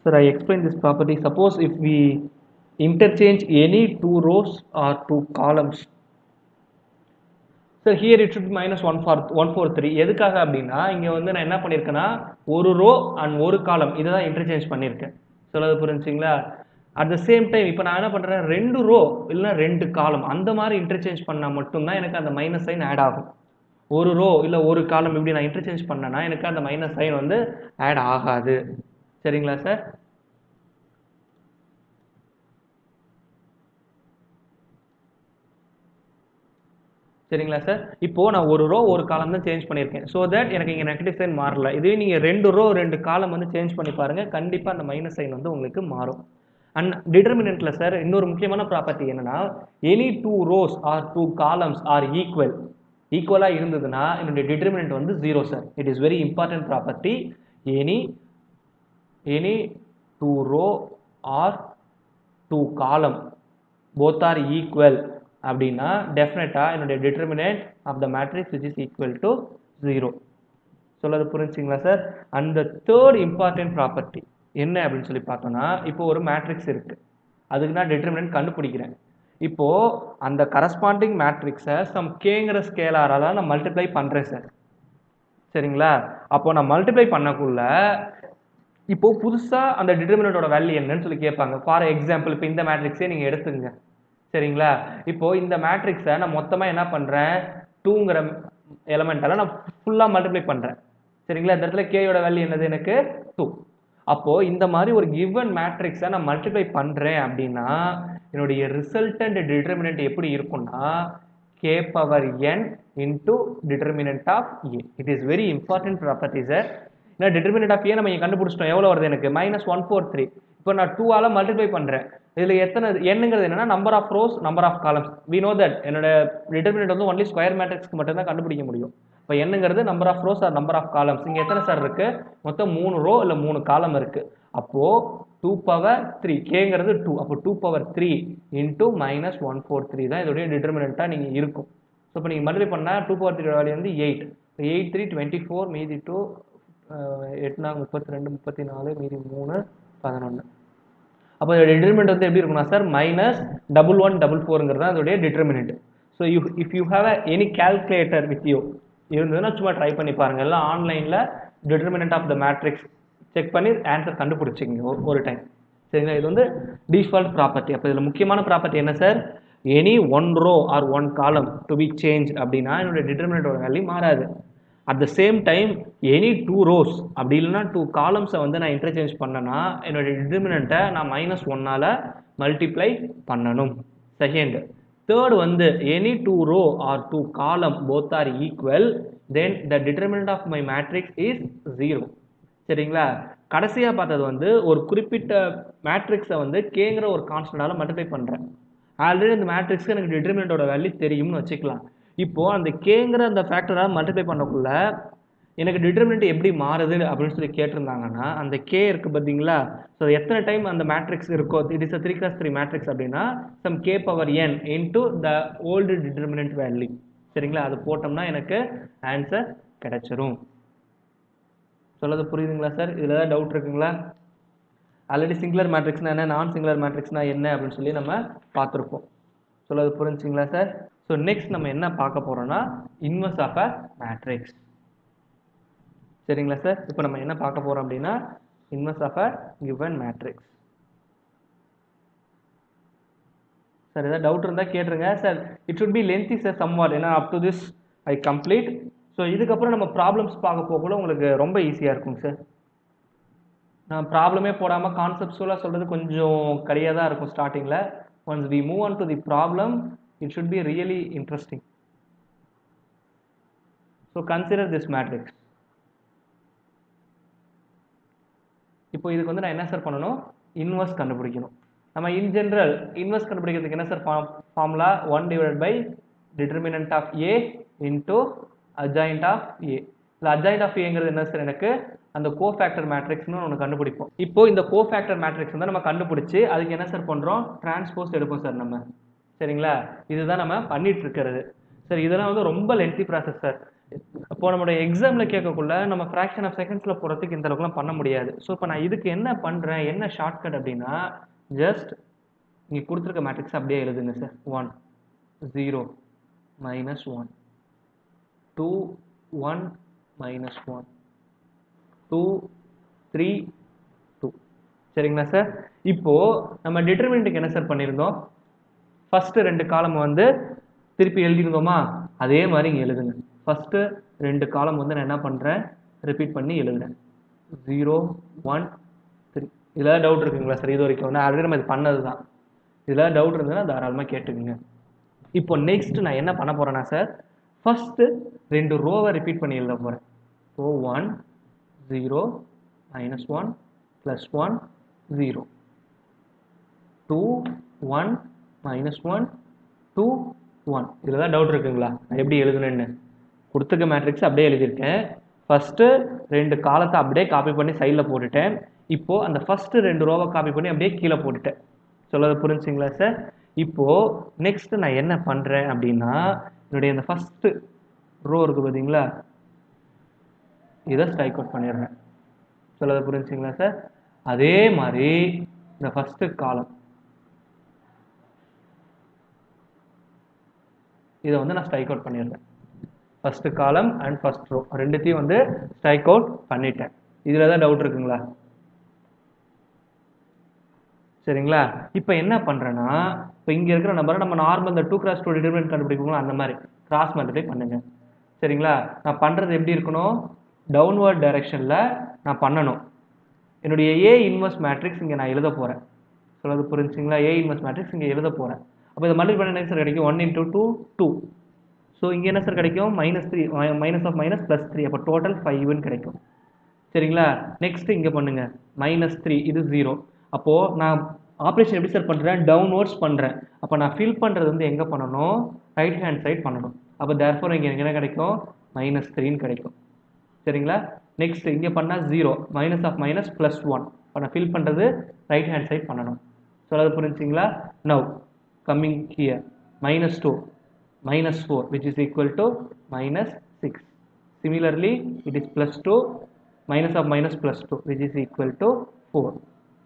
sir, I explain this property. Suppose if we interchange any two rows or two columns, so here it should be -143. எதுக்காக அப்படின்னா இங்கே வந்து நான் என்ன பண்ணியிருக்கேன்னா ஒரு ரோ அண்ட் ஒரு காலம் இதை தான் இன்டர்சேஞ்ச் பண்ணியிருக்கேன். சொல்றது புரிஞ்சுங்களா. அட் த சேம் டைம் இப்போ நான் என்ன பண்ணுறேன், 2 ரோ இல்லைன்னா 2 காலம் அந்த மாதிரி இன்டர்சேஞ்ச் பண்ணால் மட்டும்தான் எனக்கு அந்த மைனஸ் சைன் ஆட் ஆகும். ஒரு ரோ இல்லை ஒரு காலம் இப்படி நான் இன்டர்சேஞ்ச் பண்ணேன்னா எனக்கு அந்த மைனஸ் சைன் வந்து ஆட் ஆகாது, சரிங்களா சார். சரிங்களா சார். இப்போ நான் ஒரு ரோ ஒரு காலம் தான் சேஞ்ச் பண்ணியிருக்கேன். ஸோ தட் எனக்கு இங்கே நெகட்டிவ் சைன் மாறல. இதுவே நீங்கள் 2 ரோ 2 காலம் வந்து சேஞ்ச் பண்ணி பாருங்க, கண்டிப்பாக அந்த மைனஸ் சைன் வந்து உங்களுக்கு மாறும். அண்ட் டிட்டர்மினன்ட்ல சார் இன்னொரு முக்கியமான ப்ராப்பர்ட்டி என்னன்னா, any 2 rows or 2 columns or ஈக்குவலாக இருந்ததுன்னா என்னுடைய டிட்டர்மினன்ட் வந்து 0 sir. It is very important property. Any 2 row or 2 column both are equal அப்படின்னா டெஃபினட்டா என்னுடைய determinant of the matrix which is equal to 0. சொல்லது புரிஞ்சுங்களா சார். அந்த தேர்ட் இம்பார்ட்டன்ட் ப்ராப்பர்ட்டி என்ன அப்படின்னு சொல்லி பார்த்தோம்னா, இப்போ ஒரு மேட்ரிக்ஸ் இருக்கு, அதுக்கு நான் டிட்டர்மினன்ட் கண்டுபிடிக்கிறேன். இப்போ அந்த கரஸ்பாண்டிங் மேட்ரிக்ஸை சம் கேங்கிற ஸ்கேலாரால நான் மல்டிப்ளை பண்றேன் சார், சரிங்களா. அப்போ நான் மல்டிப்ளை பண்ணக்குள்ள இப்போ புதுசா அந்த டிட்டர்மினன்ட்டோட வேல்யூ என்னன்னு சொல்லி கேட்பாங்க. ஃபார் எக்ஸாம்பிள் இப்போ இந்த மேட்ரிக்ஸே நீங்க எடுத்துங்க, சரிங்களா? இப்போ இந்த மேட்ரிக்ஸை நான் மொத்தமா என்ன பண்றேன், 2ங்கிற எலமெண்டால நான் ஃபுல்லா மல்டிப்ளை பண்றேன். சரிங்களா? இந்த இடத்துல k யோட வேல்யூ என்னது எனக்கு 2. அப்போ இந்த மாதிரி ஒரு கிவன் மேட்ரிக்ஸை நான் மல்டிப்ளை பண்றேன் அப்படின்னா என்னுடைய ரிசல்டன்ட் டிட்டர்மினன்ட் எப்படி இருக்கும்னா k power n into determinant of a. It is very important property sir. ஏன்னா determinant of a நம்ம இங்க கண்டுபிடிச்சிட்டோம். எவ்வளவு வருது எனக்கு -143. இப்போ நான் 2 ஆல மல்டிப்ளை பண்றேன். இதுல எத்தனை என்னங்கிறது என்னன்னா number of rows number of columns. we know that என்னோட டிட்டர்மினன்ட் வந்து ஒன்லி ஸ்கொயர் மேட்ரிக்ஸ்க்கு மட்டும் தான் கண்டுபிடிக்க முடியும். இப்போ என்னங்கிறது number of rows or number of columns. இங்க எத்தனை சார் இருக்கு, மொத்தம் 3 ரோ இல்ல 3 காலம் இருக்கு. அப்போ 2 power 3 kங்கிறது 2. அப்போ 2 power 3 into -143 தான் இதோட டிட்டர்மினன்ட்டா நீங்க இருக்கும். ஸோ இப்போ நீங்கள் மல்டிப்ளை பண்ணால் 2 power 3 வேல்யூ வந்து 8. 8 3 24 மீதி 2 8 4 32 34 மீதி 3 11. அப்போ இதோட டிட்டர்மினன்ட் வந்து எப்படி இருக்கும்னா சார் -1144ங்கிறது தான் இதோடைய determinant. So if you have any calculator with you இருந்ததுன்னா சும்மா ட்ரை பண்ணி பாருங்க. எல்லாம் ஆன்லைனில் determinant of the matrix check பண்ணி ஆன்சர் கண்டுபிடிச்சிங்க ஒரு டைம். சரிங்களா? இது வந்து டிஃபால்ட் ப்ராப்பர்ட்டி. அப்போ இதில் முக்கியமான ப்ராப்பர்ட்டி என்ன sir, any 1 row or 1 column to be change அப்படின்னா என்னோட டிட்டர்மினன்ட்டோட வேல்யூ மாறாது. At the same time any 2 rows அப்படி இல்லைன்னா 2 columns வந்து நான் இன்டர்சேஞ்ச் பண்ணனா என்னோட டிட்டர்மினன்ட்டை நான் -1ஆல மல்டிப்ளை பண்ணணும். செகண்ட். தேர்ட் வந்து any 2 row or 2 column both are equal then the determinant of my matrix is 0. சரிங்களா? கடைசியா பார்த்தது வந்து ஒரு குறிப்பிட்ட மேட்ரிக்ஸை வந்து கேங்கிற ஒரு கான்ஸ்டன்டால மல்டிப்ளை பண்றேன். ஆல்ரெடி இந்த மேட்ரிக்ஸ்க்கு எனக்கு டிட்டர்மினன்ட்டோட வேல்யூ தெரியும்னு வச்சுக்கலாம். இப்போ அந்த கேங்கிற அந்த ஃபேக்டரால் மல்டிப்ளை பண்ணக்குள்ள எனக்கு டிட்டர்மினன்ட் எப்படி மாறுது அப்படின்னு சொல்லி கேட்டிருந்தாங்கன்னா அந்த கே இருக்கு பார்த்தீங்களா, ஸோ எத்தனை டைம் அந்த மேட்ரிக்ஸ் இருக்கோ, இட் இஸ் 3x3 மேட்ரிக்ஸ் அப்படின்னா sum k power n into the old determinant value. சரிங்களா? அது போட்டோம்னா எனக்கு ஆன்சர் கிடைச்சிரும். சொல்றது புரியுதுங்களா சார்? இதில் ஏதாவது டவுட் இருக்குங்களா? ஆல்ரெடி சிங்குலர் மேட்ரிக்ஸ்னா என்ன, நான் சிங்குலர் மேட்ரிக்ஸ்னா என்ன அப்படின்னு சொல்லி நம்ம பார்த்துருப்போம். சொல்றது புரிஞ்சுங்களா சார்? ஸோ நெக்ஸ்ட் நம்ம என்ன பார்க்க போறோம்னா இன்வெர்ஸ் ஆஃப் அ மேட்ரிக்ஸ். சரிங்களா சார்? இப்போ நம்ம என்ன பார்க்க போறோம் அப்படின்னா inverse of a given matrix. Sir ஏதாவது டவுட் இருந்தால் கேட்டுருங்க sir. It should be lengthy sir somewhat, ஏன்னா up to this I complete. So இதுக்கப்புறம் நம்ம ப்ராப்ளம்ஸ் பார்க்க போகல உங்களுக்கு ரொம்ப ஈஸியாக இருக்குங்க சார். நான் ப்ராப்ளமே போடாமல் கான்செப்ட்ஸுவலாக சொல்கிறது கொஞ்சம் கடியாக தான் இருக்கும் ஸ்டார்டிங்கில். Once we move on to the problem it should be really interesting. So consider this matrix. இப்போ இதுக்கு வந்து நான் என்ன சார் பண்ணணும், இன்வெர்ஸ் கண்டுபிடிக்கணும். நம்ம இன் ஜென்ரல் இன்வெர்ஸ் கண்டுபிடிக்கிறதுக்கு என்ன sir formula, 1/(a) into adjoint of a. இந்த adjoint of aங்கிறது என்ன சார், எனக்கு அந்த கோஃபேக்டர் மேட்ரிக்ஸ்னு ஒன்று கண்டுபிடிப்போம். இப்போ இந்த கோஃபேக்டர் மேட்ரிக்ஸ் வந்து நம்ம கண்டுபிடிச்சு அதுக்கு என்ன சார் பண்ணுறோம், டிரான்ஸ்போஸ் எடுப்போம் சார் நம்ம. சரிங்களா? இதுதான் நம்ம பண்ணிட்டு இருக்கிறது சார். இதெல்லாம் வந்து ரொம்ப லென்த்தி ப்ராசஸ் சார். இப்போ நம்மளுடைய எக்ஸாமில் கேட்கக்குள்ள நம்ம ஃப்ராக்ஷன் ஆஃப் செகண்ட்ஸில் போகிறதுக்கு இந்த அளவுக்குலாம் பண்ண முடியாது. ஸோ இப்போ நான் இதுக்கு என்ன பண்ணுறேன், என்ன ஷார்ட்கட் அப்படின்னா ஜஸ்ட் இங்கே கொடுத்துருக்க மேட்ரிக்ஸ் அப்படியே எழுதுங்க சார். 1 0 -1 2 1 -1 2 3 2. சரிங்களா சார்? இப்போ நம்ம டிட்டர்மினன்ட்டுக்கு என்ன சார் பண்ணியிருந்தோம், ஃபர்ஸ்ட் 2 காலம் வந்து திருப்பி எழுதிருந்தோமா, அதே மாதிரி இங்கே எழுதுங்க. ஃபர்ஸ்ட் 2 காலம் வந்து நான் என்ன பண்ணுறேன், ரிப்பீட் பண்ணி எழுதுறேன். 0 1 3. இதில் டவுட் இருக்குங்களா சார்? இது வரைக்கும் வந்து ஆல்ரெடி நம்ம இது பண்ணது தான். இதில் டவுட் இருந்ததுன்னா தாராளமாக கேட்டுக்குங்க. இப்போ நெக்ஸ்ட் நான் என்ன பண்ண போறேன்னா சார், ஃபர்ஸ்ட் 2 ரோவை ரிப்பீட் பண்ணி எழுத போறேன். ஸோ 1 0 -1 +1 0 2 1 -1 2 1. இதில் தான் டவுட் இருக்குங்களா, நான் எப்படி எழுதுனேன்னு? கொடுத்துருக்க மேட்ரிக்ஸ் அப்படியே எழுதியிருக்கேன். ஃபர்ஸ்ட் 2 காலத்தை அப்படியே காப்பி பண்ணி சைடில் போட்டுட்டேன். இப்போ அந்த ஃபர்ஸ்ட் 2 ரோவை காப்பி பண்ணி அப்படியே கீழே போட்டுட்டேன். சொல்றது புரிஞ்சுங்களா சார்? இப்போ நெக்ஸ்ட் நான் என்ன பண்றேன் அப்படின்னா என்னுடைய இந்த ஃபர்ஸ்ட் ரோ இருக்கு பார்த்தீங்களா, இதை ஸ்ட்ரைக் அவுட் பண்ணிடுறேன். சொல்றது புரிஞ்சுங்களா சார்? அதே மாதிரி இந்த ஃபர்ஸ்ட் காலம் இதை வந்து நான் ஸ்ட்ரைக் அவுட் பண்ணிடுறேன். First column and first row ரெண்டுத்தையும் வந்து ஸ்ட்ரைக் அவுட் பண்ணிட்டேன். இதில் தான் டவுட் இருக்குங்களா? சரிங்களா? இப்போ என்ன பண்ணுறேன்னா, இப்போ இங்கே இருக்கிற நம்பரை நம்ம நார்மல் இந்த 2x2 டிட்டர்மினன்ட் கண்டுபிடிப்போங்களா அந்த மாதிரி கிராஸ் மல்டிப்ளை பண்ணுங்க. சரிங்களா? நான் பண்ணுறது எப்படி இருக்கணும்? டவுன்வர்ட் டைரெக்ஷனில் நான் பண்ணணும். என்னுடைய ஏ இன்வெர்ஸ் மேட்ரிக்ஸ் இங்கே நான் எழுத போகிறேன். சொல்றது புரிஞ்சுங்களா? ஏ இன்வெர்ஸ் மேட்ரிக்ஸ் இங்கே எழுத போகிறேன். அப்போ இதை மல்டிப்ளை பண்ண என்ன சார் கிடைக்கும்? 1 × 2 2. ஸோ இங்கே என்ன சார் கிடைக்கும்? -3 மைனஸ் ஆஃப் மைனஸ் +3. அப்போ டோட்டல் 5ன்னு கிடைக்கும். சரிங்களா? நெக்ஸ்ட் இங்கே பண்ணுங்க -3 இது 0. அப்போது நான் ஆப்ரேஷன் எப்படி சார் பண்ணுறேன்? டவுன்வர்ட்ஸ் பண்ணுறேன். அப்போ நான் ஃபில் பண்ணுறது வந்து எங்கே பண்ணணும்? ரைட் ஹேண்ட் சைட் பண்ணணும். அப்போ தேர்ஃபோர் இங்கே எனக்கு என்ன கிடைக்கும்? -3ன்னு கிடைக்கும். சரிங்களா? நெக்ஸ்ட் இங்கே பண்ணால் 0 மைனஸ் ஆஃப் மைனஸ் +1. இப்போ நான் ஃபில் பண்ணுறது ரைட் ஹேண்ட் சைட் பண்ணணும். சொல்கிறது புரிஞ்சுங்களா? Now coming here -2 -4 which is equal to -6. Similarly it is +2 minus of minus +2 which is equal to 4.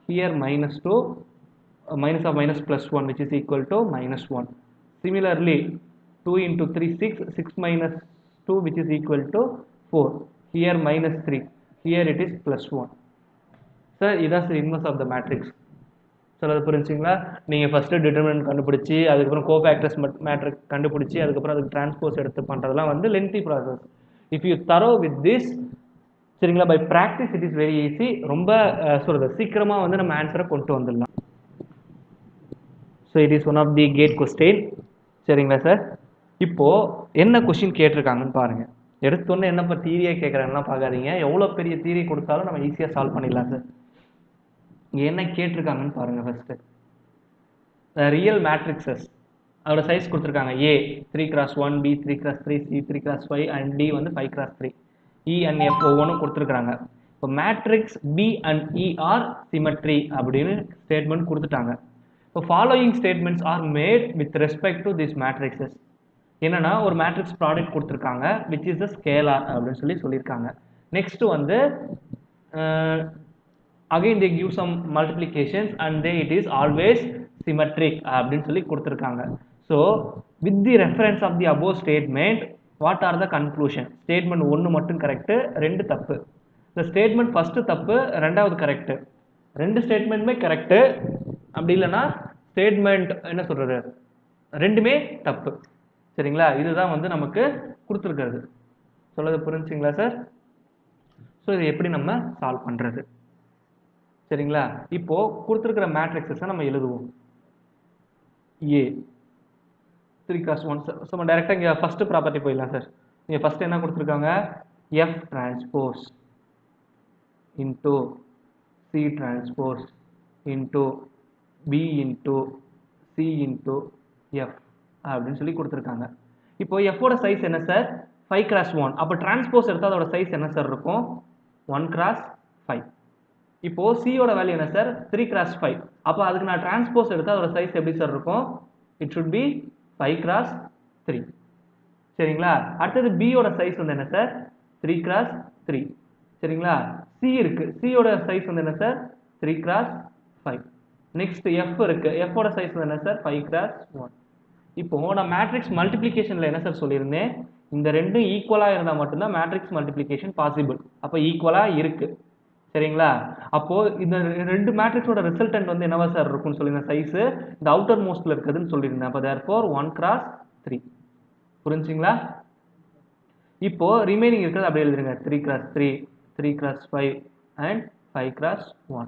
Here -2 minus of minus +1 which is equal to -1. Similarly 2 × 3 6 6 minus 2 which is equal to 4. Here -3. Here it is +1. Sir, இதான் sir inverse of the matrix. சொல்றது புரிஞ்சுங்களா? நீங்கள் ஃபஸ்ட்டு டிட்டர்மினன்ட் கண்டுபிடிச்சி அதுக்கப்புறம் கோஃபேக்டர்ஸ் மேட்ரிக்ஸ் கண்டுபிடிச்சி அதுக்கப்புறம் அதுக்கு டிரான்ஸ்போஸ் எடுத்து பண்ணுறதுலாம் வந்து lengthy process. If you through with this, சரிங்களா, by practice it is very easy. ரொம்ப சொல்கிறது சீக்கிரமாக வந்து நம்ம ஆன்சரை கொண்டு வந்துடலாம். So it is one of the GATE question. சரிங்களா சார்? இப்போது என்ன கொஸ்டின் கேட்டிருக்காங்கன்னு பாருங்கள். எடுத்தோன்னே என்னப்பா தீரியாக கேட்குறாங்கலாம் பார்க்காதீங்க. எவ்வளோ பெரிய தீரி கொடுத்தாலும் நம்ம ஈஸியாக சால்வ் பண்ணிடலாம் சார். இங்கே என்ன கேட்டிருக்காங்கன்னு பாருங்கள். ஃபஸ்ட்டு ரியல் மேட்ரிக்ஸஸ் அதோட சைஸ் கொடுத்துருக்காங்க. A 3x1, B 3x3, C 3x5 and D வந்து 5x3. இ அண்ட் எஃப் ஒவ்வொன்றும் கொடுத்துருக்காங்க. இப்போ matrix B and E are symmetry அப்படின்னு ஸ்டேட்மெண்ட் கொடுத்துட்டாங்க. இப்போ following statements are made with respect to this matrices. என்னன்னா ஒரு மேட்ரிக்ஸ் ப்ராடக்ட் கொடுத்துருக்காங்க விச் இஸ் த ஸ்கேலார் அப்படின்னு சொல்லியிருக்காங்க. நெக்ஸ்ட் வந்து again they give some multiplications and they it is always symmetric அப்படின்னு சொல்லி கொடுத்துருக்காங்க. So with the reference of the above statement what are the conclusion? Statement 1 மட்டும் கரெக்டு, 2 தப்பு. இந்த ஸ்டேட்மெண்ட் ஃபஸ்ட்டு தப்பு, 2வது கரெக்டு. 2 ஸ்டேட்மெண்ட்டுமே கரெக்டு. அப்படி இல்லைன்னா ஸ்டேட்மெண்ட் என்ன சொல்கிறது, 2மே தப்பு. சரிங்களா? இதுதான் வந்து நமக்கு கொடுத்துருக்கிறது. சொல்றது புரிஞ்சுங்களா சார்? ஸோ இது எப்படி நம்ம சால்வ் பண்ணுறது? சரிங்களா? இப்போ கொடுத்துருக்கிற மேட்ரிக்ஸை நம்ம எழுதுவோம். ஏ 3x1. நம்ம டைரெக்டாக இங்கே ஃபஸ்ட்டு ப்ராப்பர்ட்டி போயிடலாம் சார். இங்கே ஃபஸ்ட்டு என்ன கொடுத்துருக்காங்க? F transpose into C transpose into B into C into F அப்படின்னு சொல்லி கொடுத்துருக்காங்க. இப்போ எஃபோட சைஸ் என்ன சார்? 5x1. அப்போ டிரான்ஸ்போஸ் எடுத்தால் அதோட சைஸ் என்ன சார் இருக்கும்? 1x5. இப்போ சியோட வேல்யூ என்ன சார்? 3x5. அப்போ அதுக்கு நான் டிரான்ஸ்போஸ் எடுத்தால் அதோட சைஸ் எப்படி சார் இருக்கும்? It should B 5x3. சரிங்களா? அடுத்தது பியோட சைஸ் வந்து என்ன சார்? 3x3. சரிங்களா? சி இருக்கு, சியோட சைஸ் வந்து என்ன சார்? 3x5. நெக்ஸ்ட் எஃப் இருக்கு, எஃபோட சைஸ் வந்து என்ன சார்? 5x1. இப்போ நான் மேட்ரிக்ஸ் மல்டிப்ளிகேஷனில் என்ன சார் சொல்லியிருந்தேன்? இந்த ரெண்டும் ஈக்குவலாக இருந்தால் மட்டும்தான் மேட்ரிக்ஸ் மல்டிப்ளிகேஷன் பாசிபிள். அப்போ ஈக்குவலாக இருக்கு. சரிங்களா? அப்போ இந்த 2 மேட்ரிக்ஸோட ரிசல்டன்ட் வந்து என்னவா சார் இருக்கும்னு சொல்லியிருந்தேன்? சைஸு இந்த அவுட்டர் மோஸ்ட்ல இருக்குதுன்னு சொல்லியிருந்தேன். அப்போ தேர்ஃபோர் 1x3. புரிஞ்சுங்களா? இப்போ ரிமைனிங் இருக்கிறது அப்படியே எழுதுருங்க. 3x3, 3x5 and 5x1.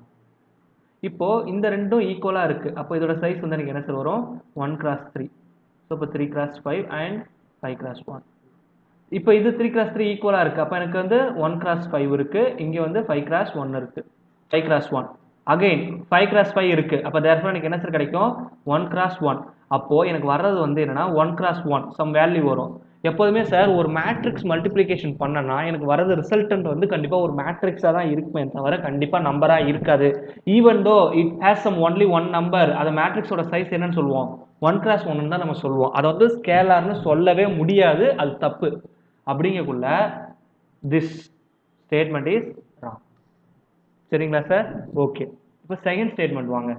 இப்போ இந்த ரெண்டும் ஈக்குவலாக இருக்கு. அப்போ இதோட சைஸ் வந்து எனக்கு என்ன சார் வரும்? 1x3. ஸோ இப்போ 3x5 அண்ட் 5x1. இப்போ இது 3x3 ஈக்குவலாக இருக்குது. அப்போ எனக்கு வந்து 1x5 இருக்குது, இங்கே வந்து 5x1 இருக்குது. 5x1 அகைன் 5x5 இருக்குது. அப்போ தேர்ஃபோர் எனக்கு என்ன சார் கிடைக்கும்? 1x1. அப்போது எனக்கு வர்றது வந்து என்னென்னா 1x1 சம் வேல்யூ வரும். எப்போதுமே சார் ஒரு மேட்ரிக்ஸ் மல்டிப்ளிகேஷன் பண்ணனா எனக்கு வரது ரிசல்டன்ட் வந்து கண்டிப்பாக ஒரு மேட்ரிக்ஸாக தான் இருக்குமே தவிர கண்டிப்பாக நம்பராக இருக்காது. Even though it has some only one number, அதை மேட்ரிக்ஸோட சைஸ் என்னன்னு சொல்லுவோம்? 1x1 தான் நம்ம சொல்லுவோம். அதை வந்து ஸ்கேலார்னு சொல்லவே முடியாது, அது தப்பு. அப்படிங்கக்குள்ள திஸ் ஸ்டேட்மெண்ட் இஸ் ராங். சரிங்களா சார்? ஓகே. இப்போ செகண்ட் ஸ்டேட்மெண்ட் வாங்க.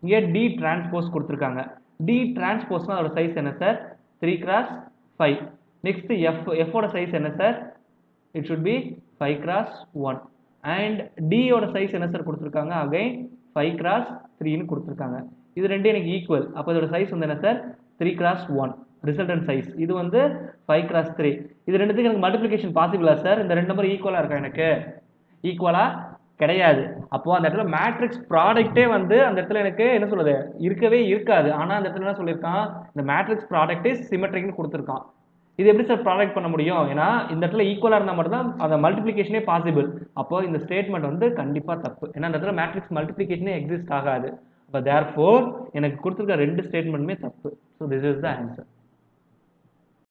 இங்கே டி டிரான்ஸ்போஸ் கொடுத்துருக்காங்க. டி டிரான்ஸ்போஸ்னால் அதோட சைஸ் என்ன சார்? 3x5. நெக்ஸ்ட் எஃபோட சைஸ் என்ன sir? It should be 5x1. And டியோட சைஸ் என்ன சார் கொடுத்துருக்காங்க? அகைன் 5 கிராஸ் 3ன்னு கொடுத்துருக்காங்க. இது ரெண்டும் எனக்கு ஈக்குவல். அப்போ இதோட சைஸ் வந்து என்ன சார்? 3 cross 1 resultant size. இது வந்து 5 கிராஸ் 3. இது ரெண்டுத்துக்கு எனக்கு மல்டிப்ளிகேஷன் பாசிபிளா சார்? இந்த ரெண்டு நம்பர் ஈக்குவலாக இருக்கா எனக்கு? ஈக்குவலாக கிடையாது. அப்போ அந்த இடத்துல மேட்ரிக்ஸ் ப்ராடக்டே வந்து அந்த இடத்துல எனக்கு என்ன சொல்லுது, இருக்கவே இருக்காது. ஆனால் அந்த இடத்துல என்ன சொல்லியிருக்கான், இந்த மேட்ரிக்ஸ் ப்ராடக்டே சிமெட்ரிக்னு கொடுத்துருக்கான். இது எப்படி சார் ப்ராடக்ட் பண்ண முடியும்? ஏன்னா இந்த இடத்துல ஈக்குவலாக இருந்தால் மட்டும் தான் அந்த மல்டிப்ளிகேஷனே பாசிபிள். அப்போ இந்த ஸ்டேட்மெண்ட் வந்து கண்டிப்பாக தப்பு. ஏன்னா அந்த இடத்துல மேட்ரிக்ஸ் மல்டிப்ளிகேஷனே எக்ஸிஸ்ட் ஆகாது. அப்போ தேர்ஃபோர் எனக்கு கொடுத்துருக்க ரெண்டு ஸ்டேட்மெண்ட்டுமே தப்பு. So this is the answer.